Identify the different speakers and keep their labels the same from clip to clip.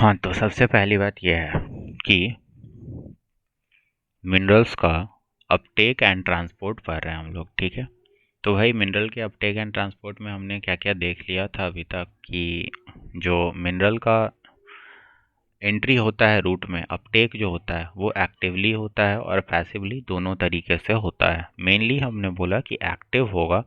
Speaker 1: हाँ, तो सबसे पहली बात यह है कि मिनरल्स का अपटेक एंड ट्रांसपोर्ट पढ़ रहे हैं हम लोग, ठीक है। तो भाई मिनरल के अपटेक एंड ट्रांसपोर्ट में हमने क्या क्या देख लिया था अभी तक कि जो मिनरल का एंट्री होता है रूट में, अपटेक जो होता है वो एक्टिवली होता है और पैसिवली दोनों तरीके से होता है। मेनली हमने बोला कि एक्टिव होगा,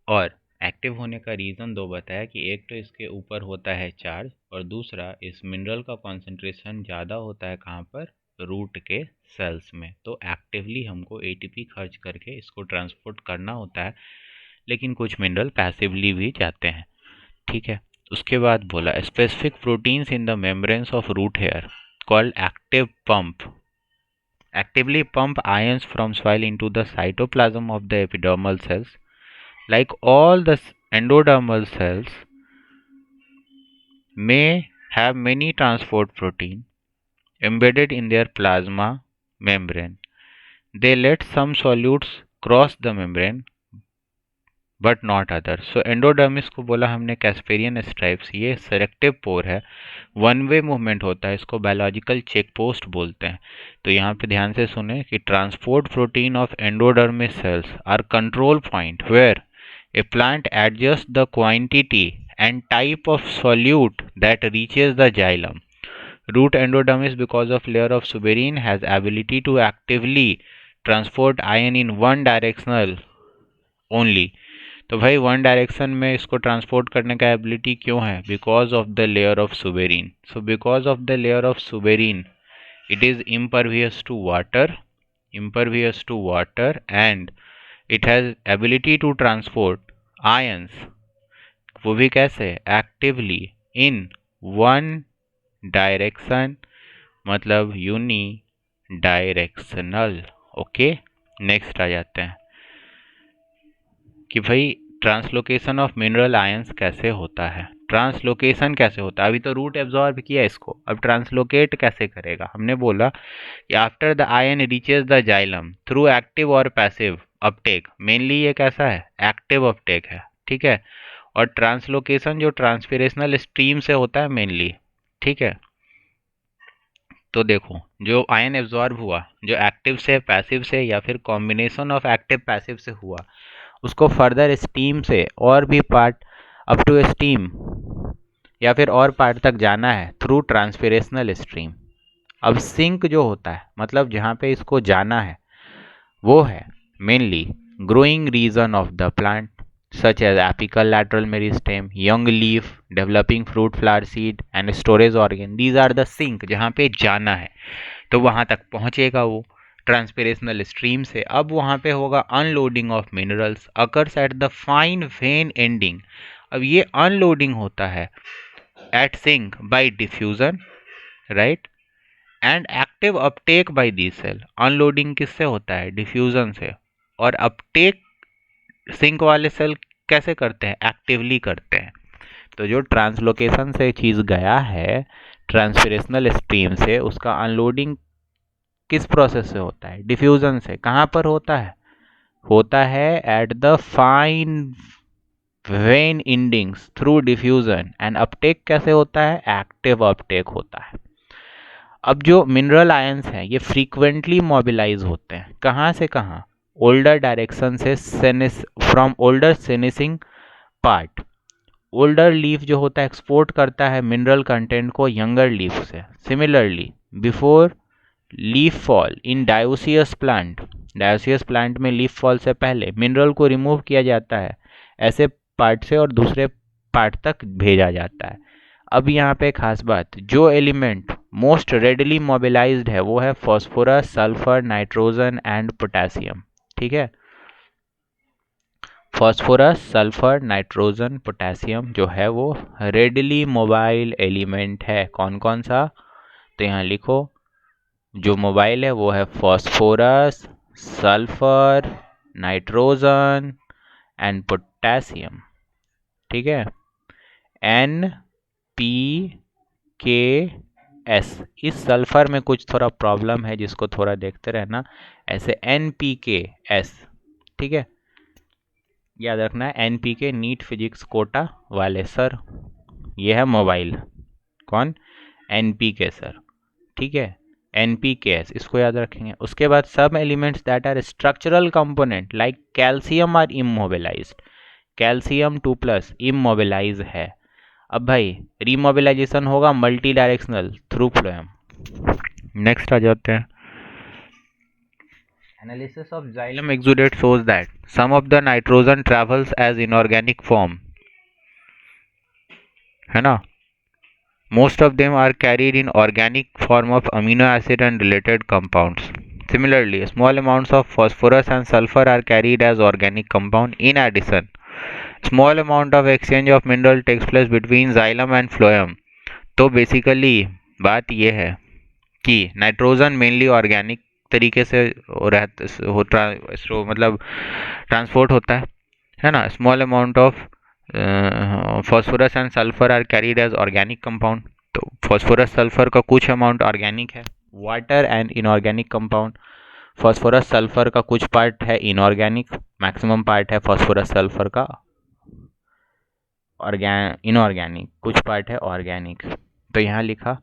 Speaker 1: और एक्टिव होने का रीज़न दो बताया कि एक तो इसके ऊपर होता है चार्ज, और दूसरा इस मिनरल का कॉन्सेंट्रेशन ज़्यादा होता है कहाँ पर, रूट के सेल्स में। तो एक्टिवली हमको एटीपी खर्च करके इसको ट्रांसपोर्ट करना होता है, लेकिन कुछ मिनरल पैसिवली भी जाते हैं, ठीक है। उसके बाद बोला specific proteins in the membranes of root hair called active pump actively pump ions from soil into the cytoplasm of the epidermal cells. Like all the endodermal cells may have many transport protein embedded in their plasma membrane. They let some solutes cross the membrane but not other. So endodermis को बोला हमने Casparian stripes, ये selective पोर है, one way movement होता है, इसको biological check post बोलते हैं। तो यहाँ पे ध्यान से सुने कि transport protein of endodermis cells are control point where a plant adjust the quantity and type of solute that reaches the xylem. Root endodermis, because of layer of suberin, has ability to actively transport ion in one directional only. तो भाई one direction में इसको transport करने का ability क्यों है? Because of the layer of suberin. So because of the layer of suberin it is impervious to water and it has ability to transport ions, वो भी कैसे? एक्टिवली इन वन डायरेक्शन, मतलब uni directional. Okay, next आ जाते हैं कि भाई translocation of mineral ions कैसे होता है। ट्रांसलोकेशन कैसे होता है? अभी तो रूट एब्जॉर्ब किया इसको, अब ट्रांसलोकेट कैसे करेगा? हमने बोला कि after the ion reaches the xylem through active और पैसिव अपटेक, मेनली ये कैसा है? एक्टिव अपटेक है, ठीक है। और ट्रांसलोकेशन जो ट्रांसपिरेशनल स्ट्रीम से होता है मेनली, ठीक है। तो देखो, जो आयन एब्जॉर्ब हुआ, जो एक्टिव से पैसिव से या फिर कॉम्बिनेशन ऑफ एक्टिव पैसिव से हुआ, उसको फर्दर स्टीम से और भी पार्ट अप टू स्टीम या फिर और पार्ट तक जाना है थ्रू ट्रांसपिरेशनल स्ट्रीम। अब सिंक जो होता है, मतलब जहाँ पे इसको जाना है, वो है mainly growing region of the plant such as apical lateral meristem, young leaf, developing fruit flower seed and storage organ. These are the sink, जहाँ पे जाना है तो वहाँ तक पहुँचेगा वो ट्रांसपिरेशनल स्ट्रीम से। अब वहाँ पे होगा unloading of minerals occurs at the fine vein ending. अब ये अनलोडिंग होता है at sink by diffusion, right, and active uptake by the cell. Unloading किससे होता है? डिफ्यूजन से। और अपटेक सिंक वाले सेल कैसे करते हैं? एक्टिवली करते हैं। तो जो ट्रांसलोकेशन से चीज़ गया है ट्रांसपिरेशनल स्ट्रीम से, उसका अनलोडिंग किस प्रोसेस से होता है? डिफ्यूजन से। कहाँ पर होता है? होता है eight the fine when endings through diffusion. And Uptake कैसे होता है? एक्टिव अपटेक होता है। अब जो मिनरल आयंस हैं ये फ्रीक्वेंटली मोबिलाइज होते हैं, कहाँ से कहाँ? ओल्डर डायरेक्शन से, from older senescing part. Older leaf जो होता है एक्सपोर्ट करता है मिनरल कंटेंट को यंगर लीफ से। Similarly before leaf fall in dioecious plant में लीफ फॉल से पहले मिनरल को रिमूव किया जाता है ऐसे पार्ट से और दूसरे पार्ट तक भेजा जाता है। अब यहाँ पे खास बात, जो एलिमेंट मोस्ट रेडली मोबिलाइज्ड है वो है phosphorus, sulphur, nitrogen and potassium, ठीक है। फॉस्फोरस, सल्फर, नाइट्रोजन, पोटेशियम जो है वो रेडली मोबाइल एलिमेंट है। कौन कौन सा? तो यहाँ लिखो, जो मोबाइल है वो है phosphorus, sulphur, nitrogen and potassium, ठीक है। NPKS, इस सल्फर में कुछ थोड़ा प्रॉब्लम है जिसको थोड़ा देखते रहना, ऐसे NPKS, ठीक है, याद रखना है। NPK नीट फिजिक्स कोटा वाले सर, ये है मोबाइल। कौन? NPK सर, ठीक है, NPKs इसको याद रखेंगे। उसके बाद सब elements that are structural component like calcium are immobilized, calcium 2+ immobilize है। अब भाई रीमोबिलाइजेशन होगा multi directional through phloem. Next आ जाते हैं, analysis of xylem exudate shows that some of the nitrogen travels as inorganic form, है ना, most of them are carried in organic form of amino acid and related compounds. Similarly, small amounts of phosphorus and sulfur are carried as organic compound. In addition, small amount of exchange of mineral takes place between xylem and phloem. तो basically बात ये है कि nitrogen mainly organic तरीके से मतलब transport होता है ना। Small amount of phosphorus and sulphur are carried as organic compound, तो फॉस्फोरस सल्फर का कुछ अमाउंट ऑर्गेनिक है। Water and inorganic compound, phosphorus sulphur का कुछ पार्ट है इनऑर्गेनिक, मैक्सिमम पार्ट है फॉस्फोरस सल्फर का इनऑर्गेनिक, कुछ पार्ट है ऑर्गेनिक। तो यहाँ लिखा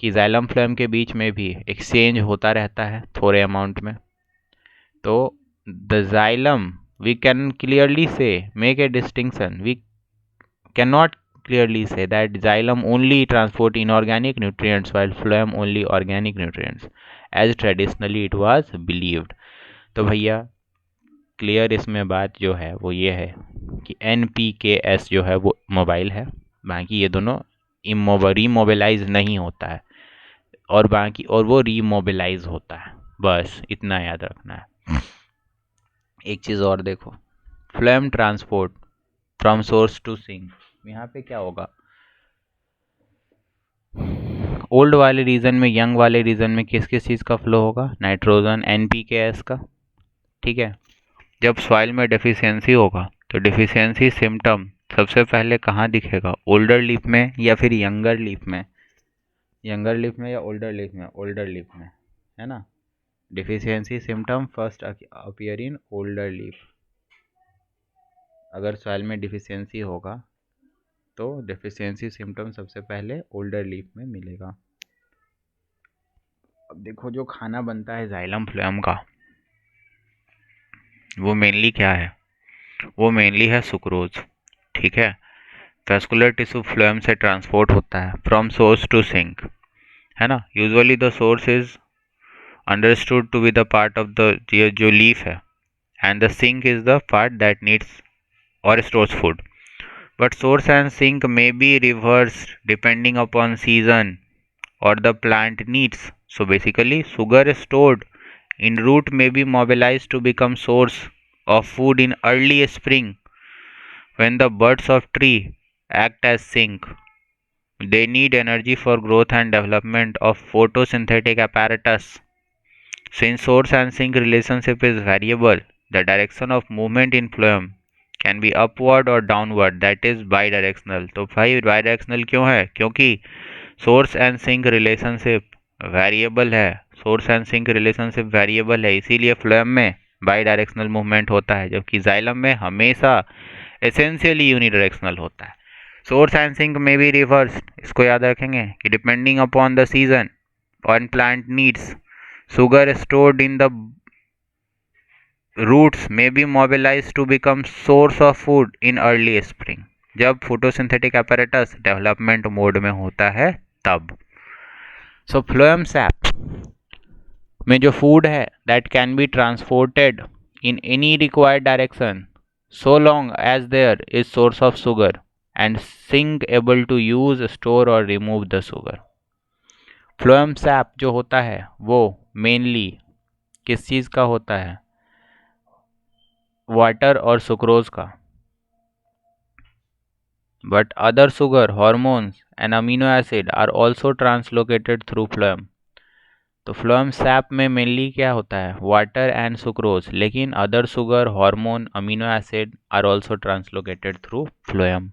Speaker 1: कि जाइलम फ्लोएम के बीच में भी एक्सचेंज होता रहता है थोड़े अमाउंट में। तो the xylem we can clearly से make a distinction, we can not clearly say that xylem only transport inorganic nutrients while phloem only organic nutrients as traditionally it was believed। तो भैया clear इसमें बात जो है वो ये है कि NPKs जो है वो मोबाइल है, बाकी ये दोनों रीमोबिलाइज नहीं होता है, और बाकी और वो रीमोबिलाइज होता है, बस इतना याद रखना है। एक चीज़ और देखो, phloem transport from source to sink, यहाँ पे क्या होगा, ओल्ड वाले रीजन में, यंग वाले रीजन में किस किस चीज़ का फ्लो होगा, नाइट्रोजन NPKs का, ठीक है। जब सॉइल में डेफिशिएंसी होगा तो डेफिशिएंसी सिम्टम सबसे पहले कहाँ दिखेगा, ओल्डर लीफ में या फिर यंगर लीफ में, यंगर लीफ में या ओल्डर लीफ में, ओल्डर लीफ में, है ना। Deficiency symptom first appear in older leaf, अगर सॉइल में डिफिशियंसी होगा तो डेफिशिएंसी सिम्टम सबसे पहले ओल्डर लीफ में मिलेगा। अब देखो जो खाना बनता है जाइलम फ्लोएम का, वो मेनली क्या है, वो मेनली है सुक्रोज, ठीक है। वेस्कुलर टिश्यू फ्लोएम से ट्रांसपोर्ट होता है फ्रॉम सोर्स टू सिंक, है ना। Usually the source is understood to be the part of the जो लीफ है, and the sink is the part that needs और stores food, but source and sink may be reversed depending upon season or the plant needs. So basically sugar stored in root may be mobilized to become source of food in early spring when the buds of tree act as sink. They need energy for growth and development of photosynthetic apparatus. Since source and sink relationship is variable, the direction of movement in phloem can be upward और downward, that is bidirectional. तो भाई bidirectional क्यों है, क्योंकि source and sink relationship variable है, source and sink relationship variable है, इसीलिए phloem में बाईडायरेक्शनल मूवमेंट होता है, जबकि जाइलम में हमेशा एसेंशियली यूनिडायरेक्शनल होता है। सोर्स एंड सिंक में भी रिवर्स, इसको याद रखेंगे कि डिपेंडिंग अपॉन द सीजन और plant needs, sugar stored in the roots may be mobilized to become source of food in early spring, जब photosynthetic apparatus development mode में होता है तब। So phloem sap में जो food है that can be transported in any required direction so long as there is source of sugar and sink able to use, store or remove the sugar। phloem sap जो होता है वो mainly किस चीज़ का होता है, वाटर और सुक्रोज का, but other sugar, hormones and amino acid are also translocated through phloem. तो फ्लोएम सैप में मेनली क्या होता है, वाटर एंड सुक्रोज, लेकिन other sugar, hormone, amino acid are also translocated through phloem.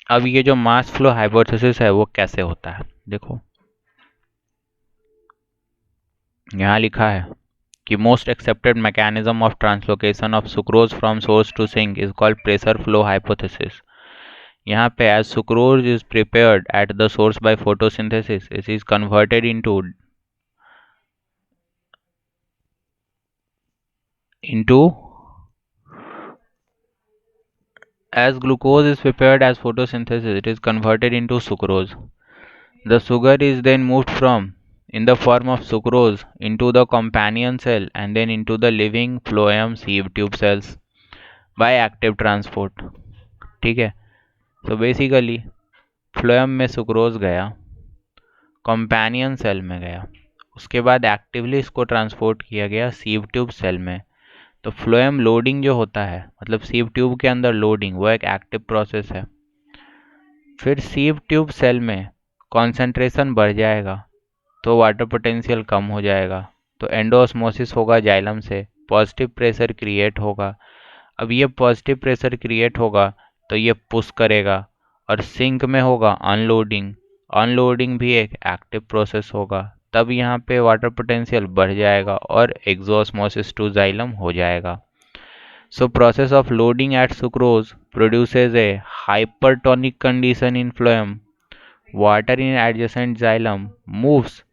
Speaker 1: अब ये जो मास फ्लो हाइपोथेसिस है वो कैसे होता है, देखो यहाँ लिखा है कि most accepted mechanism of translocation of sucrose from source to sink is called pressure flow hypothesis. यहाँ पे as sucrose is prepared at the source by photosynthesis, it is converted into as glucose is prepared as photosynthesis, it is converted into sucrose. The sugar is then moved from in the form of sucrose into the companion cell and then into the living phloem sieve tube cells by active transport. ठीक है, तो basically phloem में sucrose गया, companion cell में गया, उसके बाद actively इसको ट्रांसपोर्ट किया गया सीव ट्यूब सेल में। तो फ्लोएम लोडिंग जो होता है, मतलब सीव ट्यूब के अंदर लोडिंग, वो एक एक्टिव प्रोसेस है। फिर सीव ट्यूब सेल में कॉन्सेंट्रेशन बढ़ जाएगा तो वाटर पोटेंशियल कम हो जाएगा, तो एंडोऑस्मोसिस होगा जाइलम से, पॉजिटिव प्रेशर क्रिएट होगा। अब ये पॉजिटिव प्रेशर क्रिएट होगा तो ये पुश करेगा और सिंक में होगा अनलोडिंग। अनलोडिंग भी एक एक्टिव प्रोसेस होगा, तब यहाँ पे वाटर पोटेंशियल बढ़ जाएगा और एक्सोऑस्मोसिस टू जाइलम हो जाएगा। So process of loading at sucrose produces a hypertonic condition in phloem. Water in adjacent xylem moves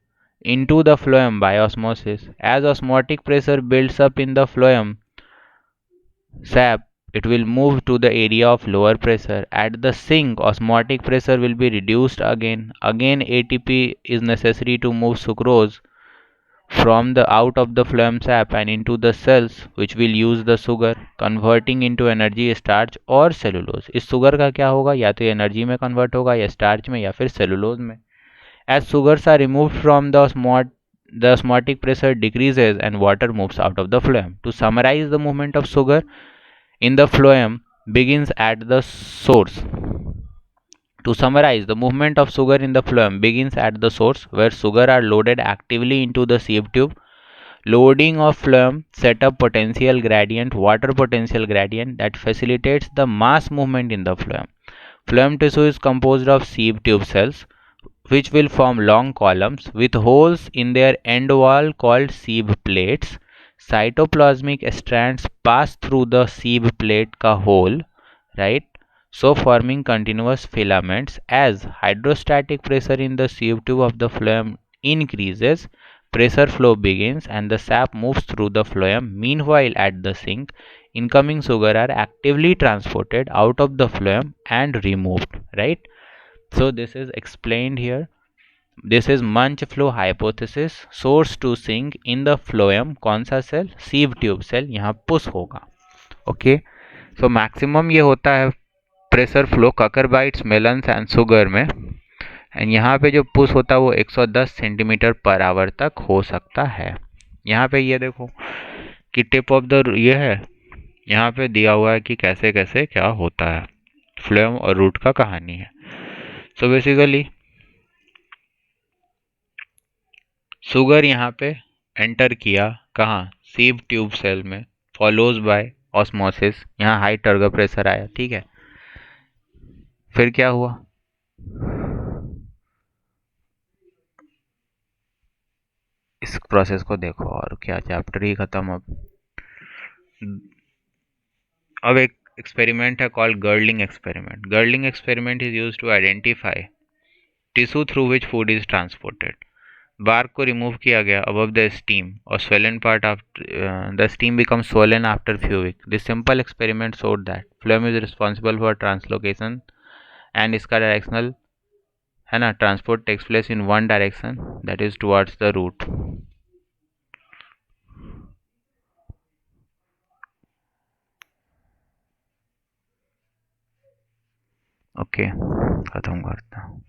Speaker 1: into the phloem by osmosis. As osmotic pressure builds up in the phloem sap, it will move to the area of lower pressure. At the sink, osmotic pressure will be reduced again. Again, ATP is necessary to move sucrose from the out of the phloem sap and into the cells which will use the sugar converting into energy starch और cellulose। इस sugar का क्या होगा, या तो energy में convert होगा या स्टार्च में या फिर सेलुलोज में। As sugars are removed from the osmotic pressure decreases and water moves out of the phloem. To summarize, the movement of sugar in the phloem begins at the source. To summarize, the movement of sugar in the phloem begins at the source where sugar are loaded actively into the sieve tube. Loading of phloem set up potential gradient, water potential gradient that facilitates the mass movement in the phloem. Phloem tissue is composed of sieve tube cells which will form long columns with holes in their end wall called sieve plates. Cytoplasmic strands pass through the sieve plate ka hole, right? So forming continuous filaments. As hydrostatic pressure in the sieve tube of the phloem increases, pressure flow begins and the sap moves through the phloem. Meanwhile, at the sink, incoming sugar are actively transported out of the phloem and removed, right? So this is explained here. This is Munch flow hypothesis. Source to sink in the phloem, कौन सा सेल, sieve tube cell, यहाँ push होगा। Okay, so maximum ये होता है pressure flow cucurbits, melons and sugar में, and यहाँ पे जो पुश होता है वो 110 सेंटीमीटर पर आवर तक हो सकता है। यहाँ पे ये देखो कि टिप ऑफ द ये है, यहाँ पे दिया हुआ है कि कैसे कैसे क्या होता है, फ्लोएम और रूट का कहानी है। सो बेसिकली शुगर यहाँ पे एंटर किया कहाँ, सीव ट्यूब सेल में, फॉलोज बाय ऑस्मोसिस, यहाँ हाई टर्गर प्रेशर आया, ठीक है। फिर क्या हुआ, इस प्रोसेस को देखो और क्या, चैप्टर ही खत्म। अब एक एक्सपेरिमेंट है called girdling experiment. Girdling experiment is used to identify tissue through which food is transported. Bark को रिमूव किया गया अबव द स्टीम और swollen part of the steam becomes swollen after few weeks. This simple experiment showed that phloem is responsible for translocation and इसका directional है ना, transport takes place in one direction, that is towards the root. Okay, खत्म करता हूँ।